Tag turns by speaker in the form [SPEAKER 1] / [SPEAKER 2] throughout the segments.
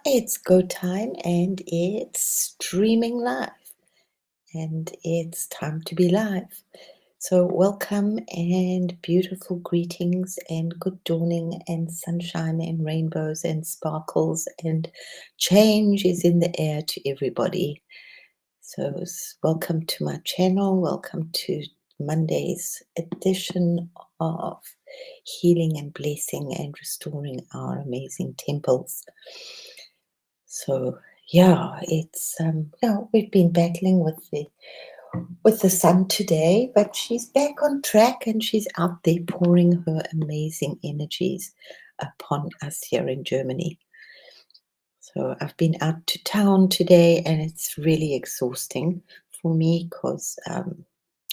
[SPEAKER 1] It's go time and it's streaming live and it's time to be live. So, welcome and beautiful greetings and good dawning and sunshine and rainbows and sparkles and change is in the air to everybody. So, welcome to my channel. Welcome to Monday's edition of Healing and Blessing and Restoring Our Amazing Temples. So yeah, it's we've been battling with the sun today, but she's back on track and she's out there pouring her amazing energies upon us here in Germany. So I've been out to town today and it's really exhausting for me because I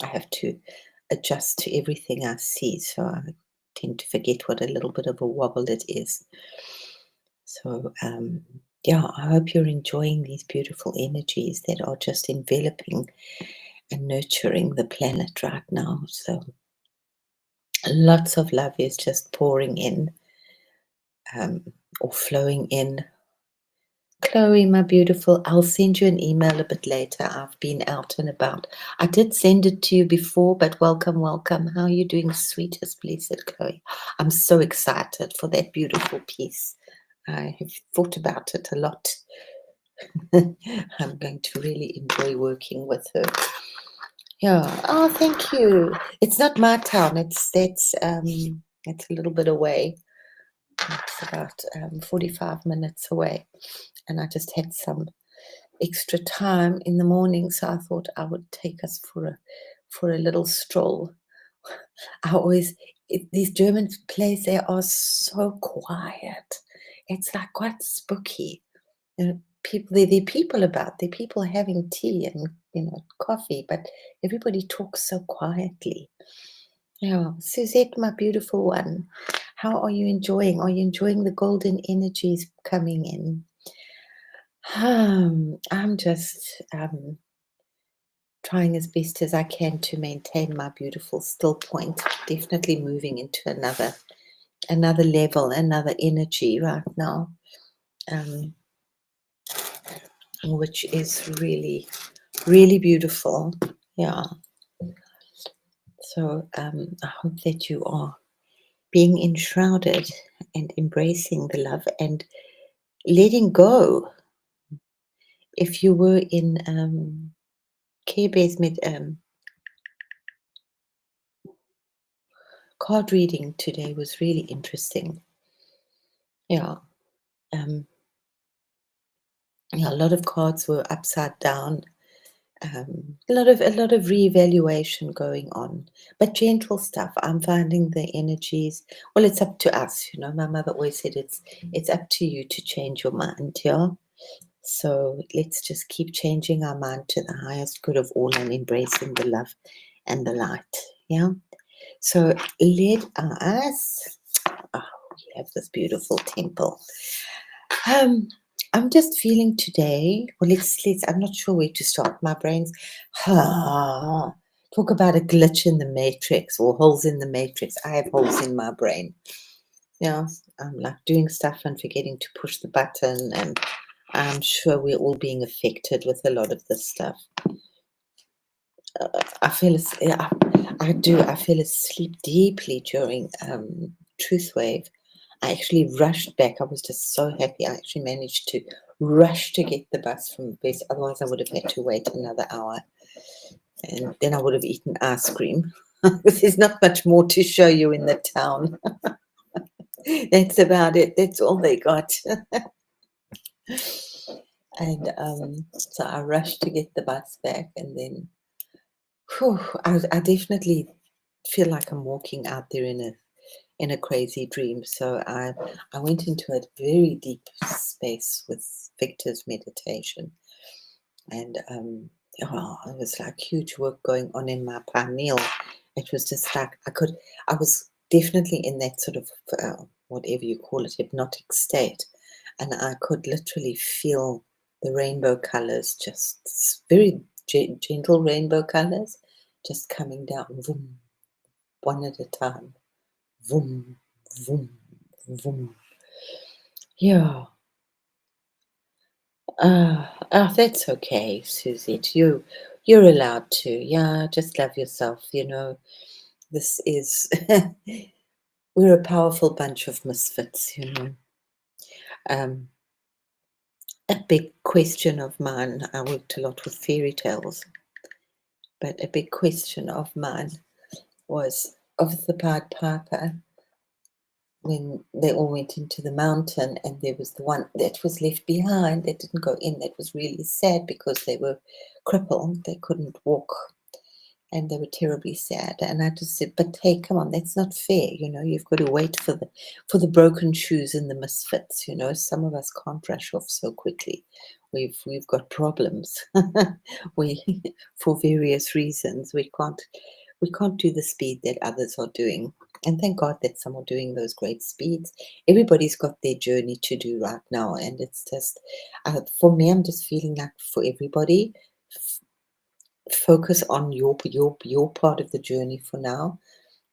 [SPEAKER 1] have to adjust to everything I see. So I tend to forget what a little bit of a wobble it is. So, yeah, I hope you're enjoying these beautiful energies that are just enveloping and nurturing the planet right now. So, lots of love is just pouring in or flowing in. Chloe, my beautiful, I'll send you an email a bit later. I've been out and about. I did send it to you before, but welcome, welcome. How are you doing, sweetest, blessed Chloe? I'm so excited for that beautiful piece. I have thought about it a lot. I'm going to really enjoy working with her. Yeah. Oh, thank you. It's not my town. It's a little bit away. It's about 45 minutes away, and I just had some extra time in the morning, so I thought I would take us for a little stroll. I always these German places, they are so quiet. It's like quite spooky. There are people about, there are people having tea and coffee, but everybody talks so quietly. Yeah, Suzette, my beautiful one, how are you enjoying? Are you enjoying the golden energies coming in? I'm just trying as best as I can to maintain my beautiful still point. Definitely moving into another level, another energy right now. Which is really, really beautiful. Yeah. So I hope that you are being enshrouded and embracing the love and letting go. If you were in care based card reading today was really interesting. Yeah. Yeah, a lot of cards were upside down. A lot of reevaluation going on, but gentle stuff. I'm finding the energies. Well, it's up to us, My mother always said it's up to you to change your mind, yeah. So let's just keep changing our mind to the highest good of all and embracing the love and the light, yeah. So let us. Oh, we have this beautiful temple. Um, I'm just feeling today. Well, let's. I'm not sure where to start. My brain's talk about a glitch in the matrix or holes in the matrix. I have holes in my brain. Yeah, I'm like doing stuff and forgetting to push the button, and I'm sure we're all being affected with a lot of this stuff. I feel I do. I fell asleep deeply during Truth Wave. I actually rushed back. I was just so happy. I actually managed to rush to get the bus from Best. Otherwise, I would have had to wait another hour, and then I would have eaten ice cream. There's not much more to show you in the town. That's about it. That's all they got. And so I rushed to get the bus back, and then I definitely feel like I'm walking out there in a crazy dream. So I went into a very deep space with Victor's meditation, and it was like huge work going on in my pineal. It was just like I was definitely in that sort of whatever you call it, hypnotic state, and I could literally feel the rainbow colors, just very gentle rainbow colors, just coming down, boom, one at a time. Vroom, vroom, vroom. Yeah. That's okay, Suzette. You're allowed to. Yeah, just love yourself. This is we're a powerful bunch of misfits. Um, a big question of mine. I worked a lot with fairy tales, but a big question of mine was of the Pied Piper when they all went into the mountain, and there was the one that was left behind that didn't go in. That was really sad because they were crippled. They couldn't walk and they were terribly sad. And I just said, but hey, come on, that's not fair. You've got to wait for the broken shoes and the misfits. Some of us can't rush off so quickly. We've got problems. we for various reasons we can't do the speed that others are doing. And thank God that some are doing those great speeds. Everybody's got their journey to do right now, and it's just for me. I'm just feeling like for everybody, focus on your part of the journey for now.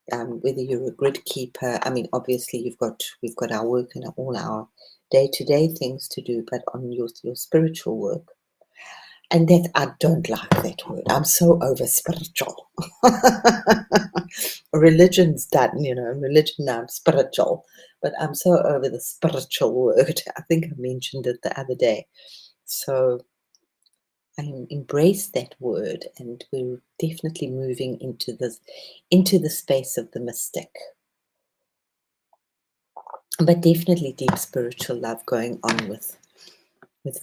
[SPEAKER 1] Whether you're a grid keeper, I mean, obviously we've got our work and all our day-to-day things to do, but on your spiritual work. And that I don't like that word. I'm so over spiritual. Religion's done, religion now, I'm spiritual. But I'm so over the spiritual word. I think I mentioned it the other day. So I embrace that word, and we're definitely moving into the space of the mystic, but definitely deep spiritual love going on with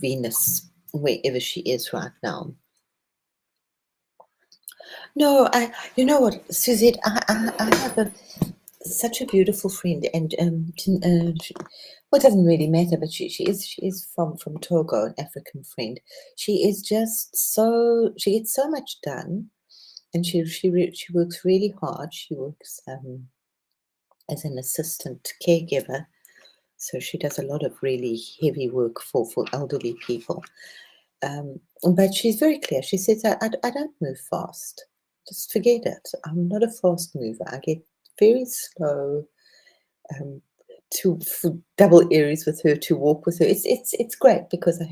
[SPEAKER 1] Venus wherever she is right now. No, you know what, Suzette, I have such a beautiful friend, and well, it doesn't really matter, but she is from Togo, an African friend. She is just she gets so much done. And she works really hard. She works as an assistant caregiver, so she does a lot of really heavy work for elderly people. But she's very clear. She says, I don't move fast. Just forget it. I'm not a fast mover. I get very slow. Um, double Aries with her, to walk with her. It's great because I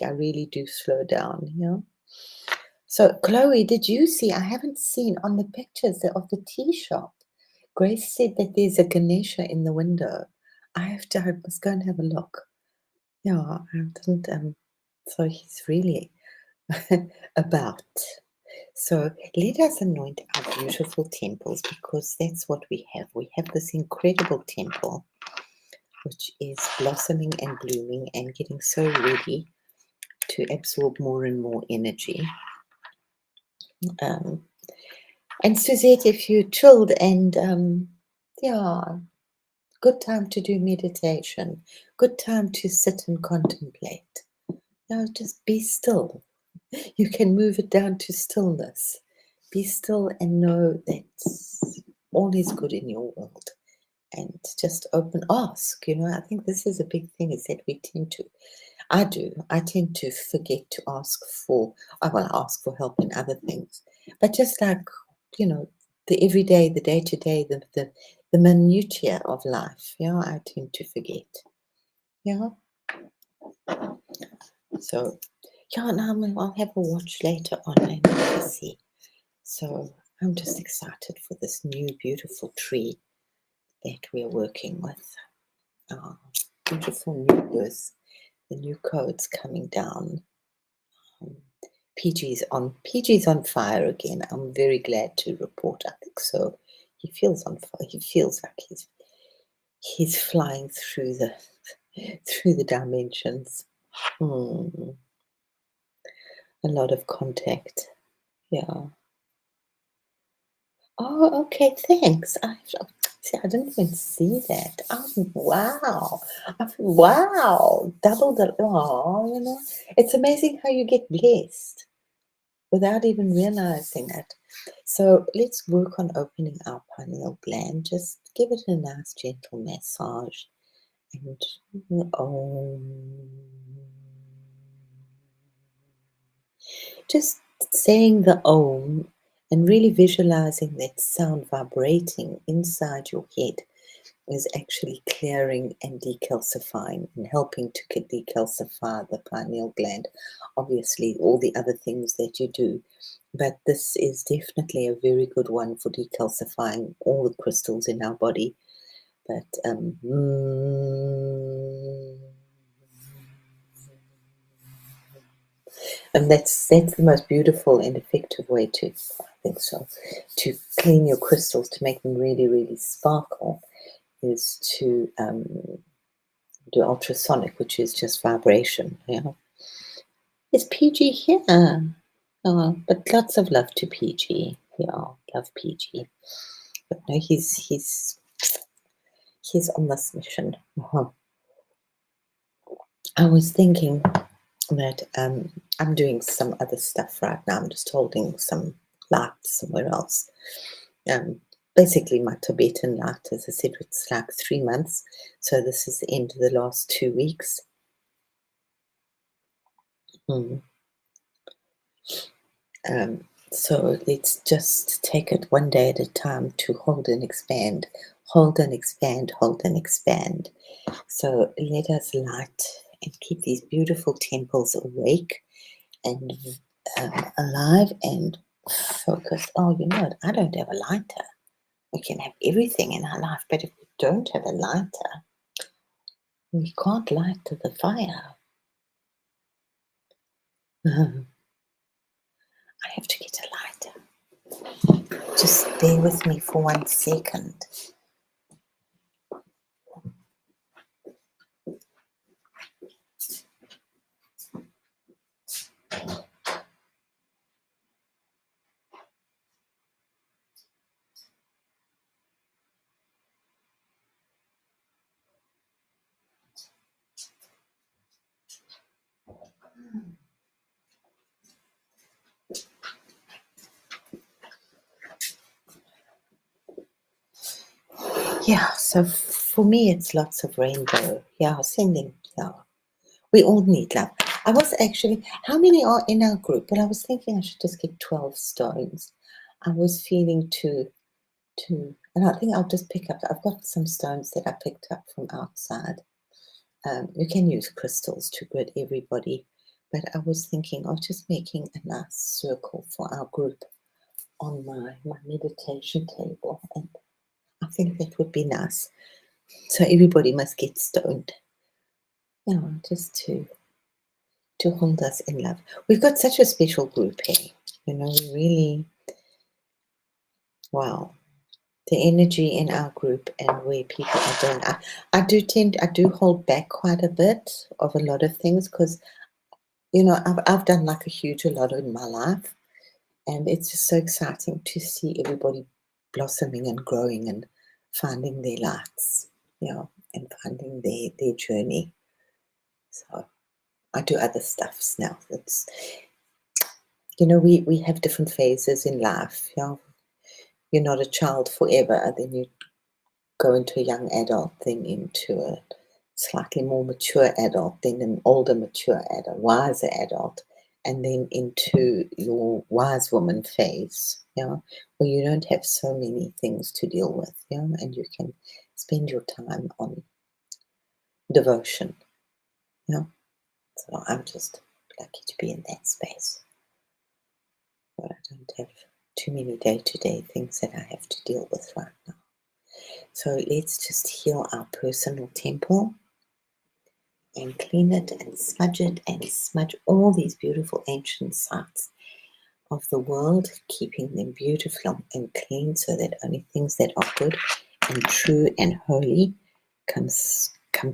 [SPEAKER 1] really do slow down. So, Chloe, did you see? I haven't seen on the pictures of the tea shop. Grace said that there's a Ganesha in the window. I must go and have a look. Yeah, I didn't. So he's really about. So let us anoint our beautiful temples, because that's what we have. We have this incredible temple, which is blossoming and blooming and getting so ready to absorb more and more energy. Um, And Suzette, if you chilled and yeah, good time to do meditation, good time to sit and contemplate. Just be still. You can move it down to stillness. Be still and know that all is good in your world. And just ask. I think this is a big thing, is that we tend to, I tend to forget to ask for, I will ask for help in other things. But just like, you know, the everyday, the day to day, the minutiae of life, I tend to forget. Yeah. So, now I'll have a watch later on and see. So I'm just excited for this new beautiful tree that we're working with. Beautiful new earth, the new codes coming down. Um, PG's on fire again. I'm very glad to report. I think so. He feels on fire. He feels like he's flying through the dimensions. A lot of contact. Yeah. Oh, okay. Thanks. See, I didn't even see that. Oh, wow. Wow. Double the. Oh, it's amazing how you get blessed without even realizing it. So let's work on opening our pineal gland. Just give it a nice gentle massage. And just saying the Om and really visualizing that sound vibrating inside your head is actually clearing and decalcifying and helping to decalcify the pineal gland. Obviously, all the other things that you do, but this is definitely a very good one for decalcifying all the crystals in our body. But and that's the most beautiful and effective way to, I think so, to clean your crystals, to make them really, really sparkle, is to do ultrasonic, which is just vibration. Is PG here? Oh, but lots of love to PG. Yeah, love PG. But no, he's on this mission. I was thinking that I'm doing some other stuff right now. I'm just holding some lights somewhere else. Basically, my Tibetan light, as I said, it's like 3 months. So this is the end of the last 2 weeks. So let's just take it one day at a time to hold and expand, hold and expand, hold and expand. So let us light and keep these beautiful temples awake and alive and focused. Oh, you know what? I don't have a lighter. We can have everything in our life, but if we don't have a lighter, we can't light the fire. I have to get a lighter. Just bear with me for 1 second. Yeah, so for me, it's lots of rainbow. Yeah, sending. Yeah, we all need love. I was actually, how many are in our group? Well, I was thinking I should just get 12 stones. I was feeling and I think I'll just pick up, I've got some stones that I picked up from outside. You can use crystals to grid everybody, but I was thinking of just making a nice circle for our group on my meditation table, and I think that would be nice. So everybody must get stoned, just to hold us in love. We've got such a special group here, we really, wow, the energy in our group and where people are going. I do hold back quite a bit of a lot of things because, I've done like a huge a lot in my life, and it's just so exciting to see everybody blossoming and growing and finding their lights, and finding their journey. So I do other stuffs now. It's, we have different phases in life. You're not a child forever. Then you go into a young adult, then into a slightly more mature adult, then an older mature adult, wiser adult, and then into your wise woman phase, where you don't have so many things to deal with, and you can spend your time on devotion, So I'm just lucky to be in that space where I don't have too many day-to-day things that I have to deal with right now. So let's just heal our personal temple and clean it and smudge all these beautiful ancient sites of the world, keeping them beautiful and clean so that only things that are good and true and holy come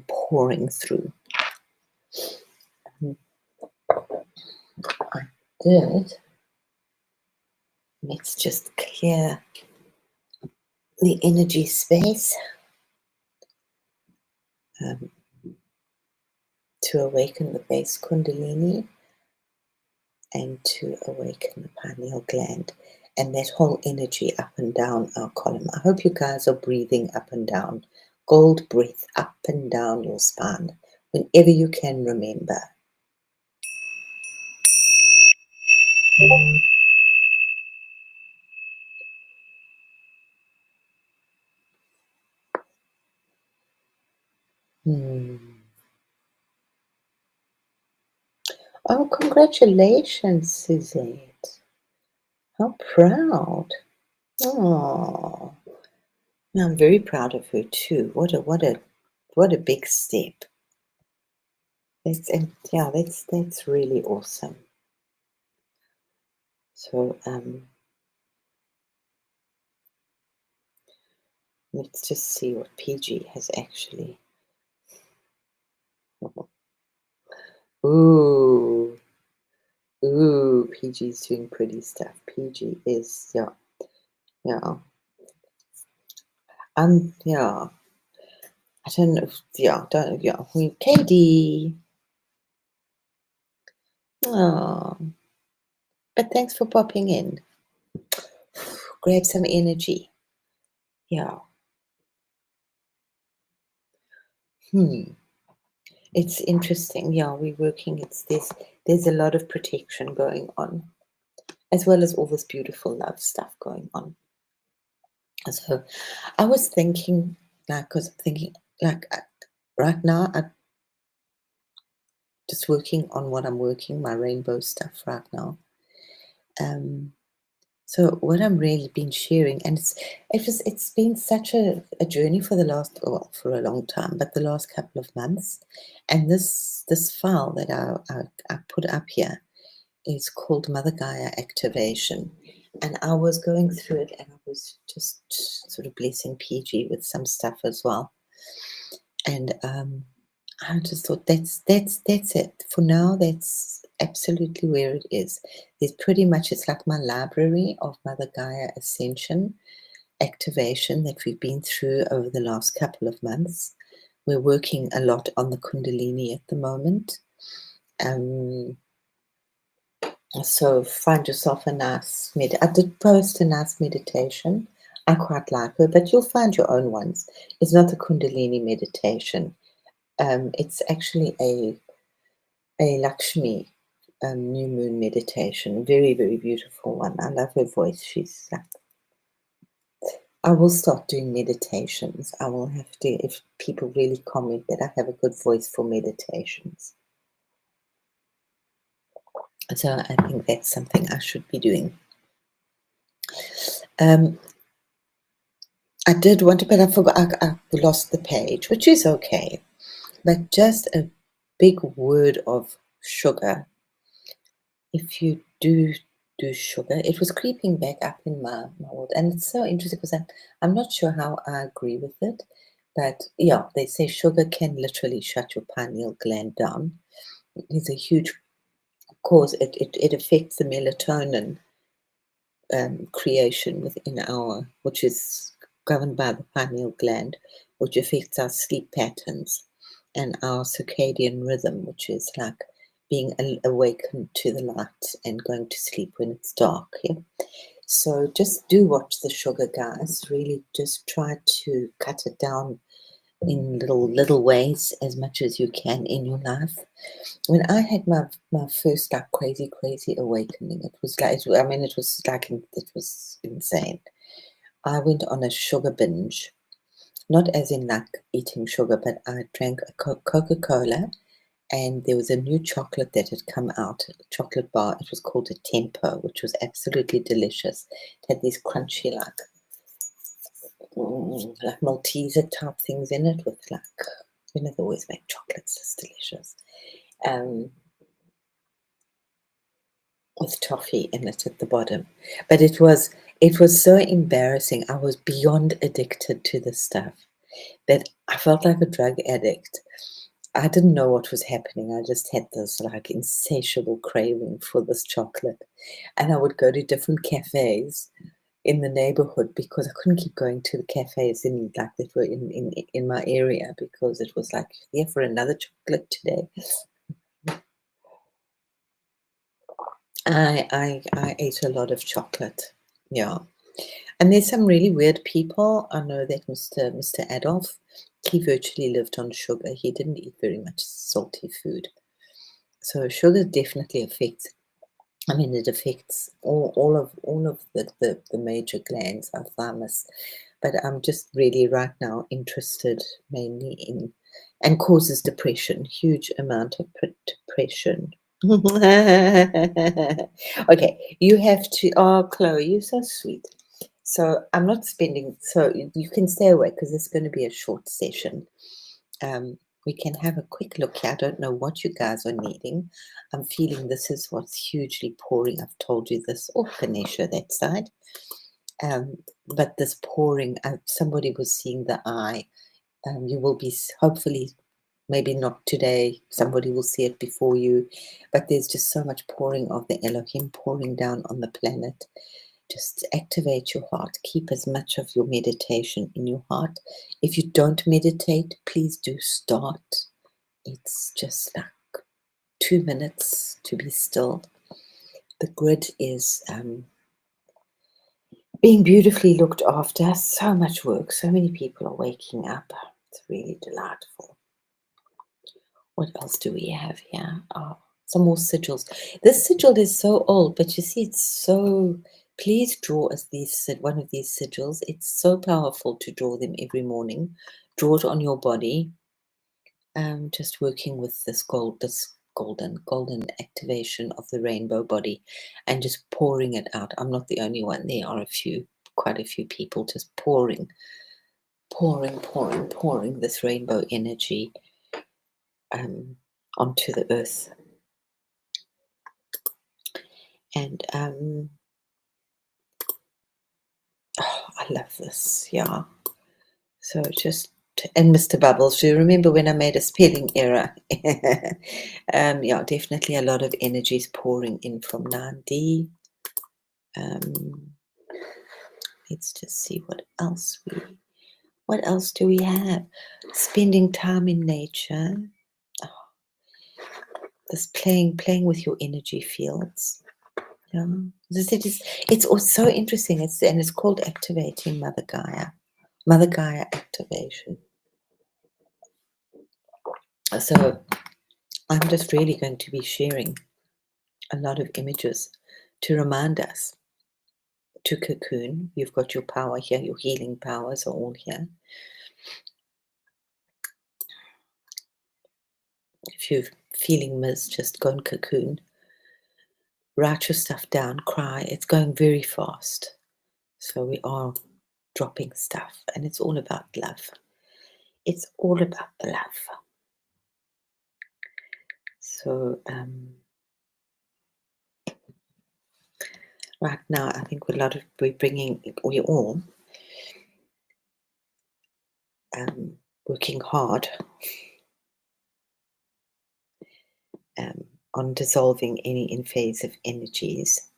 [SPEAKER 1] pouring through. I did. Let's just clear the energy space to awaken the base kundalini and to awaken the pineal gland and that whole energy up and down our column. I hope you guys are breathing up and down. Gold breath up and down your spine whenever you can remember. Hmm. Oh, congratulations, Suzette. How proud. Oh, I'm very proud of her too. What a big step. That's really awesome. So let's just see what PG has actually. Ooh, PG's doing pretty stuff. PG is yeah. Yeah. I don't know. Don't Katie. Oh, but thanks for popping in. Grab some energy. Yeah. Hmm. It's interesting. Yeah, we're working. There's a lot of protection going on, as well as all this beautiful love stuff going on. So I was thinking, like, because I'm thinking, like, right now, I'm just working on what I'm working, my rainbow stuff right now. Um, so what I'm really been sharing, and it's been such a journey for the last, well, for a long time, but the last couple of months, and this file that I put up here is called Mother Gaia Activation. And I was going through it and I was just sort of blessing PG with some stuff as well. And I just thought that's it. For now, that's absolutely where it is. There's pretty much, it's like my library of Mother Gaia Ascension activation that we've been through over the last couple of months. We're working a lot on the Kundalini at the moment. So find yourself a nice I did post a nice meditation. I quite like her, but you'll find your own ones. It's not a Kundalini meditation. It's actually a Lakshmi new moon meditation. Very, very beautiful one. I love her voice. She's like, I will start doing meditations. I will have to, if people really comment that I have a good voice for meditations. So I think that's something I should be doing. Um, I did want to, but I forgot. I lost the page, which is okay. But just a big word of sugar. If you do sugar, it was creeping back up in my world, and it's so interesting because I'm not sure how I agree with it, but yeah, they say sugar can literally shut your pineal gland down. It's a huge cause. It affects the melatonin creation within our, which is governed by the pineal gland, which affects our sleep patterns and our circadian rhythm, which is like being awakened to the light and going to sleep when it's dark. Yeah? So just do watch the sugar, guys. Really just try to cut it down in little ways as much as you can in your life. When I had my first like crazy awakening, it was like, I mean, it was insane. I went on a sugar binge, not as in like eating sugar, but I drank a Coca-Cola, and there was a new chocolate that had come out, a chocolate bar. It was called a Tempo, which was absolutely delicious. It had these crunchy like Malteser type things in it with like, they always make chocolates. It's delicious. Um, with toffee in it at the bottom. But it was so embarrassing. I was beyond addicted to this stuff that I felt like a drug addict. I didn't know what was happening. I just had this like insatiable craving for this chocolate. And I would go to different cafes in the neighborhood because I couldn't keep going to the cafes in like that were in my area because it was like, yeah, for another chocolate today. I ate a lot of chocolate. Yeah. And there's some really weird people. I know that Mr. Adolf, he virtually lived on sugar. He didn't eat very much salty food. So sugar definitely affects, I mean, it affects all of the major glands, our thymus. But I'm just really right now interested mainly in and causes depression, huge amount of depression. Okay, you have to. Oh, Chloe, you're so sweet. So I'm not spending. So you can stay away because it's going to be a short session. We can have a quick look here. I don't know what you guys are needing. I'm feeling this is what's hugely pouring. I've told you this. Oh, Ganesha, that side. But this pouring, somebody was seeing the eye. You will be hopefully, maybe not today, somebody will see it before you, but there's just so much pouring of the Elohim pouring down on the planet. Just activate your heart. Keep as much of your meditation in your heart. If you don't meditate, please do start. It's just like 2 minutes to be still. The grid is being beautifully looked after. So much work. So many people are waking up. It's really delightful. What else do we have here? Oh, some more sigils. This sigil is so old, but you see, it's so. Please draw as one of these sigils. It's so powerful to draw them every morning. Draw it on your body. Just working with this golden activation of the rainbow body, and just pouring it out. I'm not the only one. There are quite a few people just pouring this rainbow energy onto the earth. And oh, I love this. Yeah. So and Mr. Bubbles, do you remember when I made a spelling error? Yeah, definitely a lot of energy is pouring in from 9D. Let's just see what else do we have? Spending time in nature. Oh, this playing with your energy fields. Yeah. It's also so interesting. It's called activating Mother Gaia. Mother Gaia activation. So I'm just really going to be sharing a lot of images to remind us to cocoon. You've got your power here, your healing powers are all here. If you're feeling missed, just go and cocoon. Write your stuff down, cry. It's going very fast. So we are dropping stuff, and it's all about love. It's all about the love. So right now, I think we're all working hard on dissolving any invasive energies,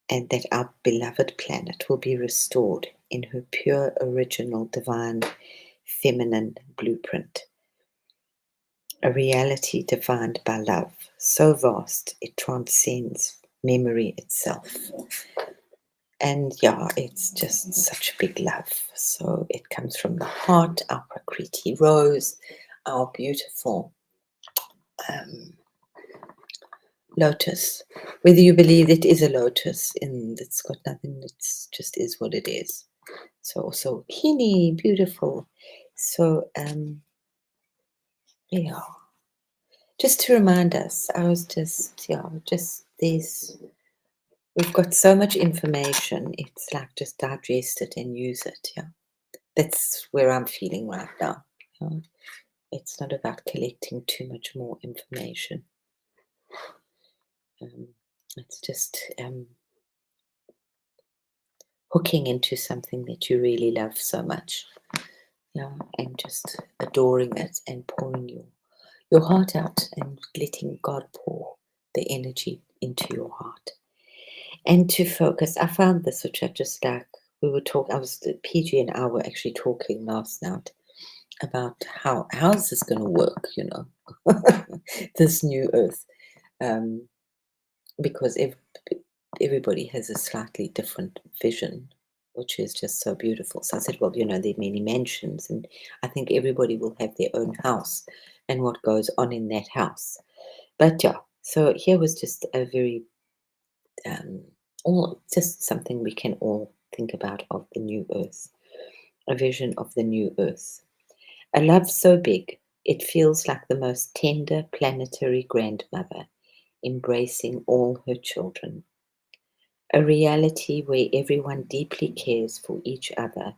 [SPEAKER 1] and that our beloved planet will be restored in her pure, original, divine, feminine blueprint. A reality defined by love, so vast it transcends memory itself. And yeah, it's just such big love. So it comes from the heart, our Prakriti rose, our beautiful lotus. Whether you believe it is a lotus, and it's got nothing, it's just is what it is. So also Kini, beautiful. So yeah, just to remind us, we've got so much information. It's like just digest it and use it. Yeah, that's where I'm feeling right now. It's not about collecting too much more information. It's just hooking into something that you really love so much. Yeah, and just adoring it and pouring your heart out and letting God pour the energy into your heart. And to focus, I found this, which I just like, PG and I were actually talking last night about how is this going to work, this new earth, because everybody has a slightly different vision, which is just so beautiful. So I said, well, there are many mansions, and I think everybody will have their own house and what goes on in that house. But yeah, so here was just a very, just something we can all think about of the new earth, a vision of the new earth. A love so big, it feels like the most tender planetary grandmother embracing all her children. A reality where everyone deeply cares for each other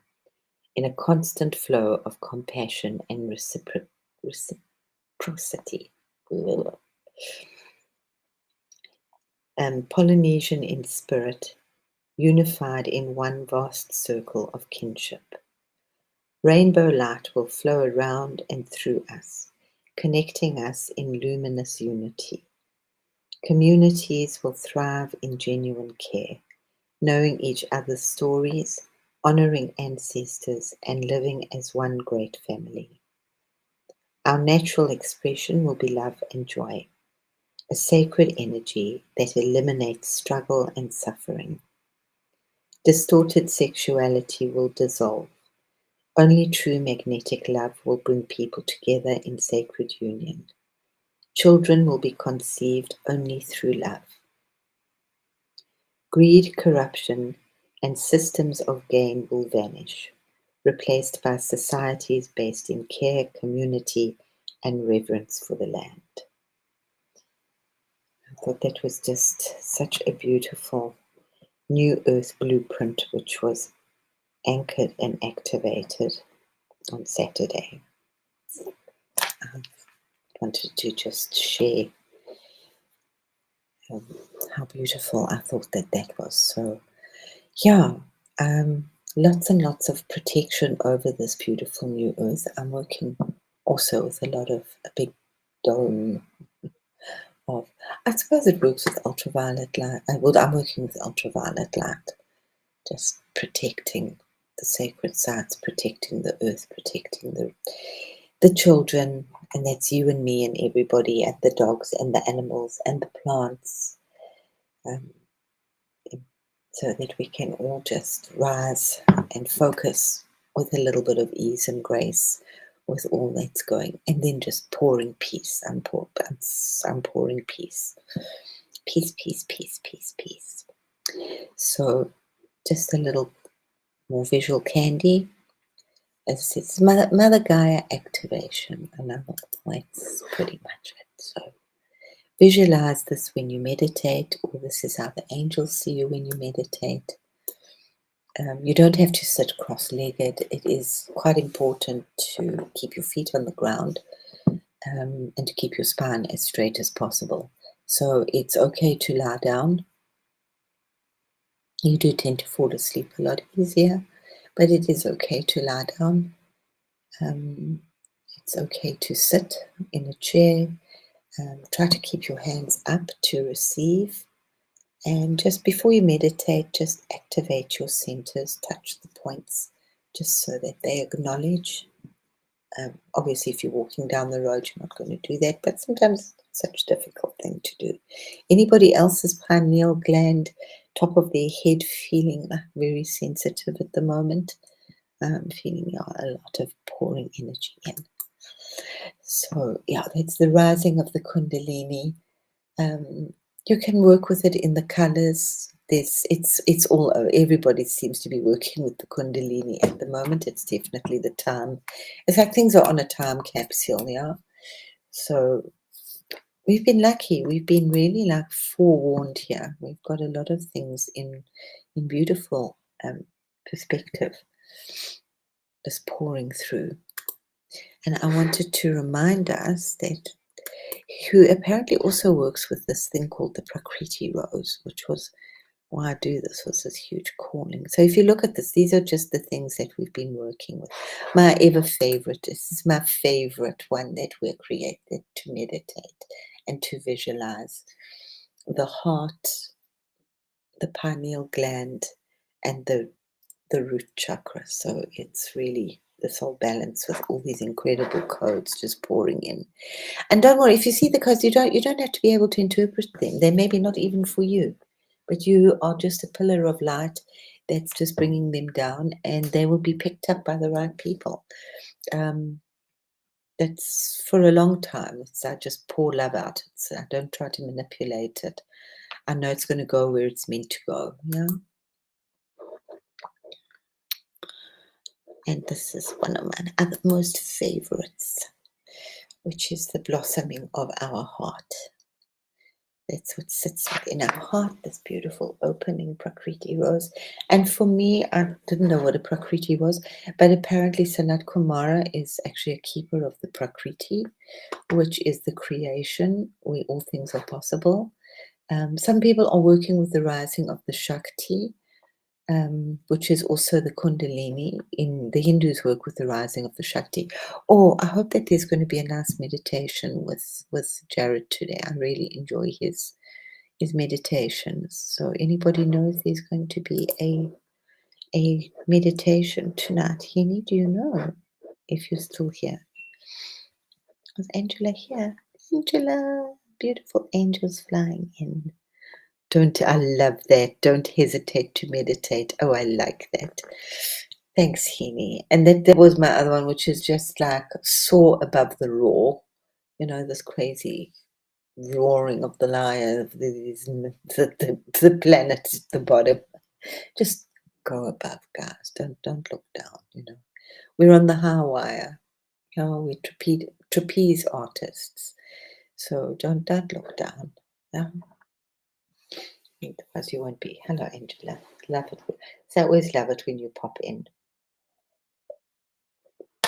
[SPEAKER 1] in a constant flow of compassion and reciprocity. Polynesian in spirit, unified in one vast circle of kinship. Rainbow light will flow around and through us, connecting us in luminous unity. Communities will thrive in genuine care, knowing each other's stories, honoring ancestors, and living as one great family. Our natural expression will be love and joy, a sacred energy that eliminates struggle and suffering. Distorted sexuality will dissolve. Only true magnetic love will bring people together in sacred union. Children will be conceived only through love. Greed, corruption, and systems of gain will vanish, replaced by societies based in care, community, and reverence for the land. I thought that was just such a beautiful New Earth blueprint, which was anchored and activated on Saturday. I wanted to just share how beautiful I thought that was. So, yeah, lots and lots of protection over this beautiful new earth. I'm working also with a big dome of, I suppose it works with ultraviolet light. Well, I'm working with ultraviolet light, just protecting the sacred sites, protecting the earth, protecting the children, and that's you and me and everybody, and the dogs and the animals and the plants. Um, so that we can all just rise and focus with a little bit of ease and grace with all that's going, and then just pouring peace. I'm pouring peace. Peace, peace, peace, peace, peace. So just a little more visual candy. As it's Mother Gaia activation, and that's pretty much it. So visualize this when you meditate, or this is how the angels see you when you meditate. You don't have to sit cross-legged. It is quite important to keep your feet on the ground and to keep your spine as straight as possible. So it's okay to lie down. You do tend to fall asleep a lot easier, but it is okay to lie down. It's okay to sit in a chair. Try to keep your hands up to receive. And just before you meditate, just activate your centers, touch the points, just so that they acknowledge. Obviously, if you're walking down the road, you're not going to do that, but sometimes it's such a difficult thing to do. Anybody else's pineal gland, top of their head, feeling very sensitive at the moment? Feeling a lot of pouring energy in. So, yeah, that's the rising of the Kundalini. You can work with it in the colors. It's all over. Everybody seems to be working with the Kundalini at the moment. It's definitely the time. It's like things are on a time capsule, yeah. So we've been lucky. We've been really like forewarned here. We've got a lot of things in beautiful perspective, just pouring through. And I wanted to remind us that who apparently also works with this thing called the Prakriti Rose, which was why I do this, was this huge calling. So if you look at this, these are just the things that we've been working with. My ever favorite, this is my favorite one that we're created to meditate and to visualize. The heart, the pineal gland, and the root chakra. So it's really this whole balance with all these incredible codes just pouring in. And don't worry, if you see the codes, you don't have to be able to interpret them. They may be not even for you, but you are just a pillar of light that's just bringing them down, and they will be picked up by the right people. That's for a long time. I just pour love out. I don't try to manipulate it. I know it's going to go where it's meant to go. Yeah. And this is one of my other most favorites, which is the blossoming of our heart. That's what sits within our heart, this beautiful opening Prakriti rose. And for me, I didn't know what a Prakriti was, but apparently Sanat Kumara is actually a keeper of the Prakriti, which is the creation where all things are possible. Some people are working with the rising of the Shakti, which is also the Kundalini. In the Hindus work with the rising of the Shakti. Oh, I hope that there's going to be a nice meditation with Jared today. I really enjoy his meditations. So anybody knows there's going to be a meditation tonight? Hini, do you know if you're still here? Was Angela here? Angela, beautiful angels flying in. I love that. Don't hesitate to meditate. Oh, I like that. Thanks, Hini. And that was my other one, which is just like soar above the roar. You know, this crazy roaring of the lion of the planet at the bottom. Just go above, guys. Don't look down. You know, we're on the high wire. You know, we're trapeze artists. So don't look down. Yeah. Otherwise you won't be. Hello, Angela. Love it. So I always love it when you pop in.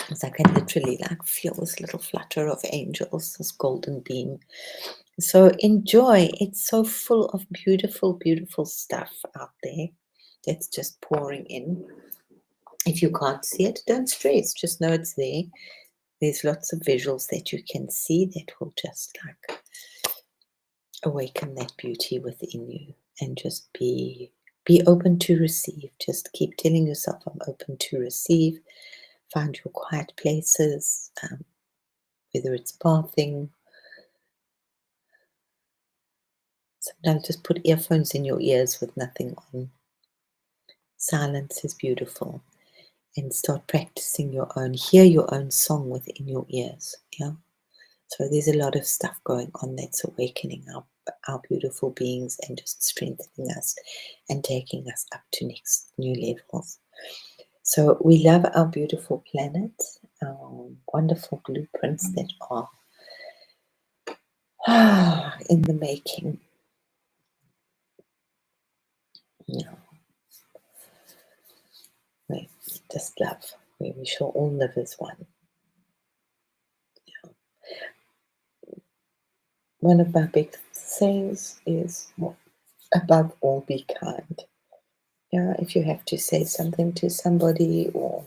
[SPEAKER 1] It's like I literally like feel this little flutter of angels, this golden beam. So enjoy. It's so full of beautiful, beautiful stuff out there that's just pouring in. If you can't see it, don't stress. Just know it's there. There's lots of visuals that you can see that will just like awaken that beauty within you, and just be open to receive. Just keep telling yourself, I'm open to receive. Find your quiet places, whether it's bathing. Sometimes just put earphones in your ears with nothing on. Silence is beautiful. And start practicing hear your own song within your ears. Yeah. So there's a lot of stuff going on that's awakening our beautiful beings and just strengthening us and taking us up to new levels. So we love our beautiful planet, our wonderful blueprints that are in the making. Yeah. We just love, where we shall all live as one. Yeah. One of my big sayings is, above all, be kind. Yeah, if you have to say something to somebody or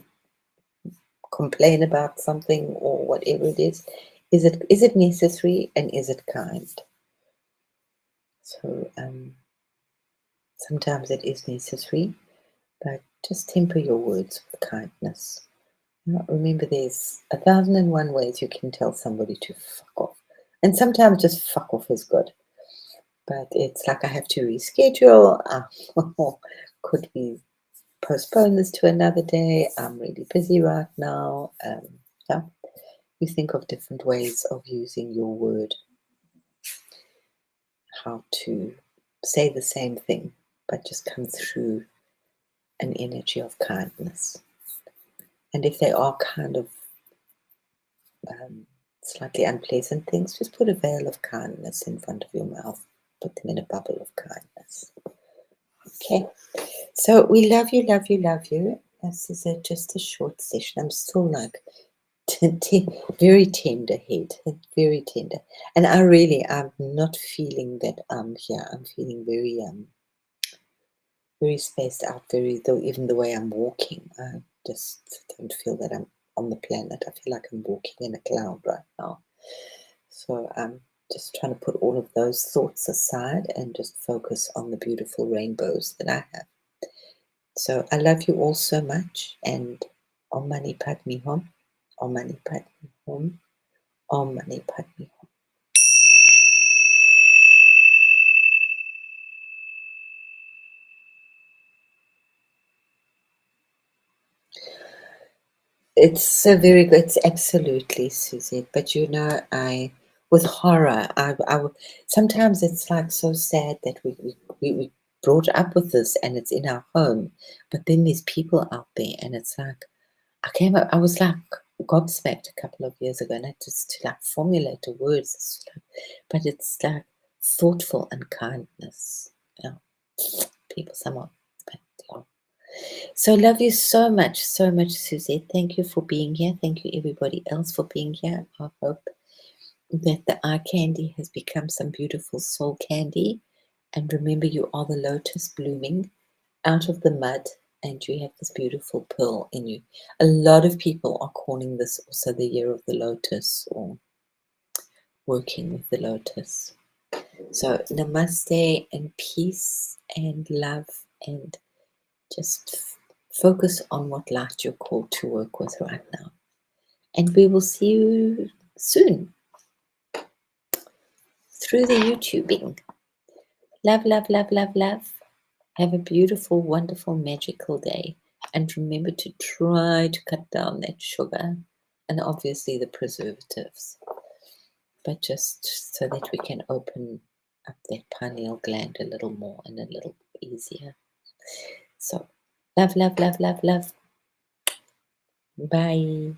[SPEAKER 1] complain about something or whatever it is it necessary and is it kind? So sometimes it is necessary, but just temper your words with kindness. Remember, there's 1,001 ways you can tell somebody to fuck off, and sometimes just fuck off is good. But it's like, I have to reschedule. Could we postpone this to another day? I'm really busy right now. Yeah, you think of different ways of using your word, how to say the same thing, but just come through an energy of kindness. And if they are kind of slightly unpleasant things, just put a veil of kindness in front of your mouth. Put them in a bubble of kindness. Okay. So we love you, love you, love you. This is just a short session. I'm still like very tender head, very tender. And I'm not feeling that I'm here. I'm feeling very spaced out, though even the way I'm walking, I just don't feel that I'm on the planet. I feel like I'm walking in a cloud right now. So I'm just trying to put all of those thoughts aside and just focus on the beautiful rainbows that I have. So I love you all so much, and Om Mani Padme Hum, Om Mani Padme Hum, Om Mani Padme Hum. It's so very good. It's absolutely, Susie. But with horror, sometimes it's like so sad that we brought up with this and it's in our home, but then there's people out there, and it's like, I was like gobsmacked a couple of years ago, and I just to like formulate the words. But it's like thoughtful and kindness. Yeah, people somewhat. But yeah. So love you so much, Suzette. Thank you for being here. Thank you everybody else for being here. I hope that the eye candy has become some beautiful soul candy. And remember, you are the lotus blooming out of the mud, and you have this beautiful pearl in you. A lot of people are calling this also the year of the lotus, or working with the lotus. So namaste and peace and love, and just focus on what light you're called to work with right now. And we will see you soon through the YouTubing. Love, love, love, love, love. Have a beautiful, wonderful, magical day. And remember to try to cut down that sugar and obviously the preservatives. But just so that we can open up that pineal gland a little more and a little easier. So, love, love, love, love, love. Bye.